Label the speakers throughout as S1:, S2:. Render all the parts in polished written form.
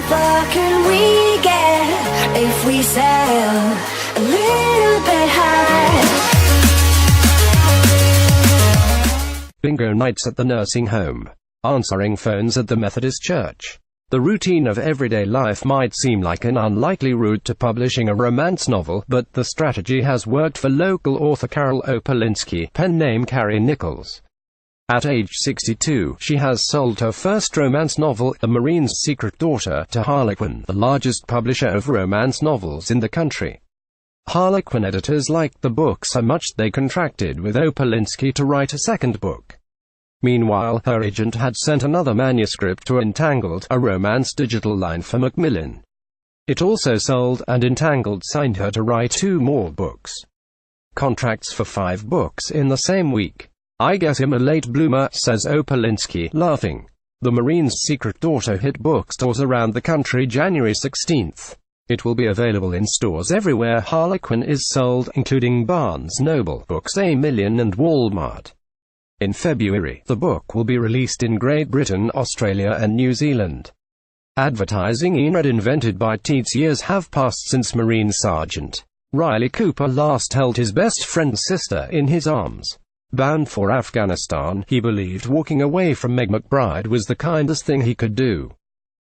S1: far can we get if we sail a little bit high?
S2: Bingo nights at the nursing home. Answering phones at the Methodist church. The routine of everyday life might seem like an unlikely route to publishing a romance novel, but the strategy has worked for local author Carol Opolinsky, pen name Carrie Nichols. At age 62, she has sold her first romance novel, The Marine's Secret Daughter, to Harlequin, the largest publisher of romance novels in the country. Harlequin editors liked the book so much they contracted with Opolinsky to write a second book. Meanwhile, her agent had sent another manuscript to Entangled, a romance digital line for Macmillan. It also sold, and Entangled signed her to write 2 more books. Contracts for 5 books in the same week. I guess I'm a late bloomer, says Opolinsky, laughing. The Marine's Secret Daughter hit bookstores around the country January 16th. It will be available in stores everywhere Harlequin is sold, including Barnes Noble, Books A Million and Walmart. In February, the book will be released in Great Britain, Australia and New Zealand. Advertising era invented by Teats years have passed since Marine Sergeant Riley Cooper last held his best friend's sister in his arms. Bound for Afghanistan, he believed walking away from Meg McBride was the kindest thing he could do.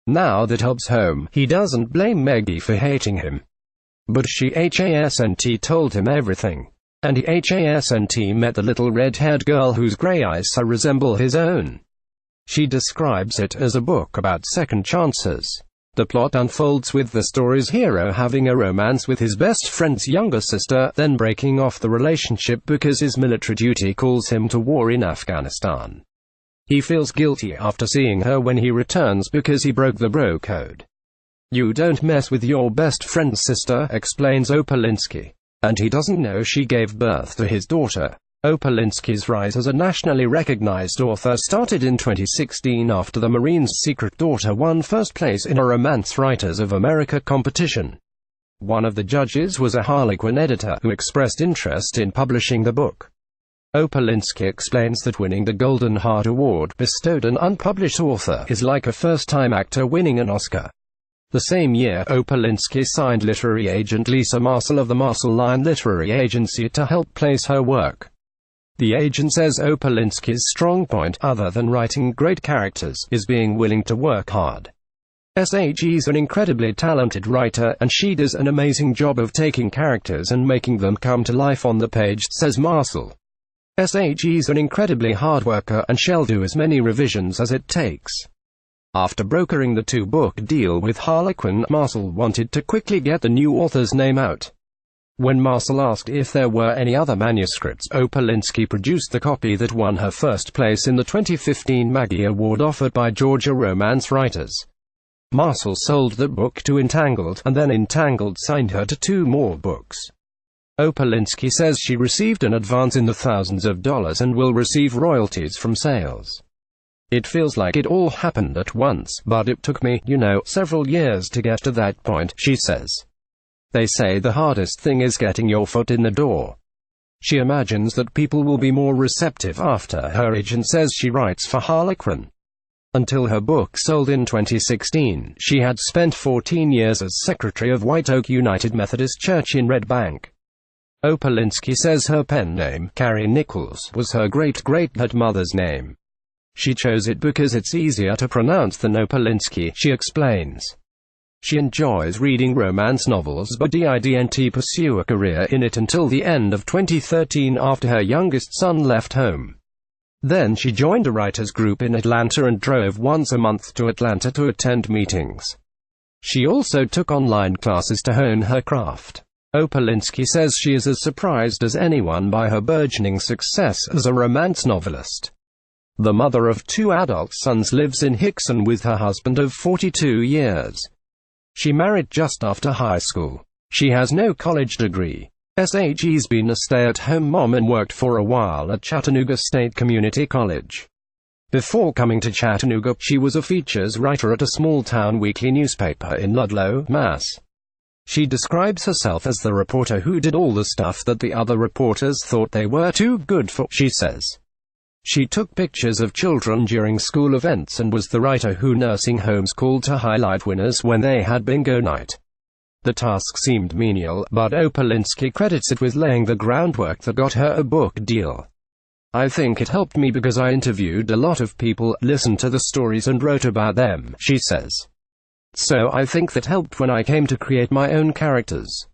S2: Now that Hobbs home, he doesn't blame Meggie for hating him. But she hasn't told him everything. And he hasn't met the little red-haired girl whose grey eyes so resemble his own. She describes it as a book about second chances. The plot unfolds with the story's hero having a romance with his best friend's younger sister, then breaking off the relationship because his military duty calls him to war in Afghanistan. He feels guilty after seeing her when he returns because he broke the bro code. "You don't mess with your best friend's sister," explains Opolinsky. And he doesn't know she gave birth to his daughter. Opolinsky's rise as a nationally recognized author started in 2016 after The Marine's Secret Daughter won first place in a Romance Writers of America competition. One of the judges was a Harlequin editor who expressed interest in publishing the book. Opolinsky explains that winning the Golden Heart Award, bestowed on unpublished author, is like a first-time actor winning an Oscar. The same year, Opolinsky signed literary agent Lisa Marcel of the Marcel Line Literary Agency to help place her work. The agent says Opolinsky's strong point, other than writing great characters, is being willing to work hard. She's an incredibly talented writer, and she does an amazing job of taking characters and making them come to life on the page, says Marcel. She's an incredibly hard worker, and she'll do as many revisions as it takes. After brokering the 2-book deal with Harlequin, Marcel wanted to quickly get the new author's name out. When Marcel asked if there were any other manuscripts, Opolinsky produced the copy that won her first place in the 2015 Maggie Award offered by Georgia Romance Writers. Marcel sold the book to Entangled, and then Entangled signed her to 2 more books. Opolinsky says she received an advance in the thousands of dollars and will receive royalties from sales. "It feels like it all happened at once, but it took me, several years to get to that point," she says. They say the hardest thing is getting your foot in the door. She imagines that people will be more receptive after her agent says she writes for Harlequin. Until her book sold in 2016, she had spent 14 years as secretary of White Oak United Methodist Church in Red Bank. Opolinsky says her pen name, Carrie Nichols, was her great-great-grandmother's name. She chose it because it's easier to pronounce than Opolinsky, she explains. She enjoys reading romance novels but didn't pursue a career in it until the end of 2013 after her youngest son left home. Then she joined a writers group in Atlanta and drove once a month to Atlanta to attend meetings. She also took online classes to hone her craft. Opolinsky says she is as surprised as anyone by her burgeoning success as a romance novelist. The mother of 2 adult sons lives in Hixson with her husband of 42 years. She married just after high school. She has no college degree. She's been a stay-at-home mom and worked for a while at Chattanooga State Community College. Before coming to Chattanooga, she was a features writer at a small-town weekly newspaper in Ludlow, Mass. She describes herself as the reporter who did all the stuff that the other reporters thought they were too good for, she says. She took pictures of children during school events and was the writer who nursing homes called to highlight winners when they had bingo night. The task seemed menial, but Opolinsky credits it with laying the groundwork that got her a book deal. I think it helped me because I interviewed a lot of people, listened to the stories and wrote about them, she says. So I think that helped when I came to create my own characters.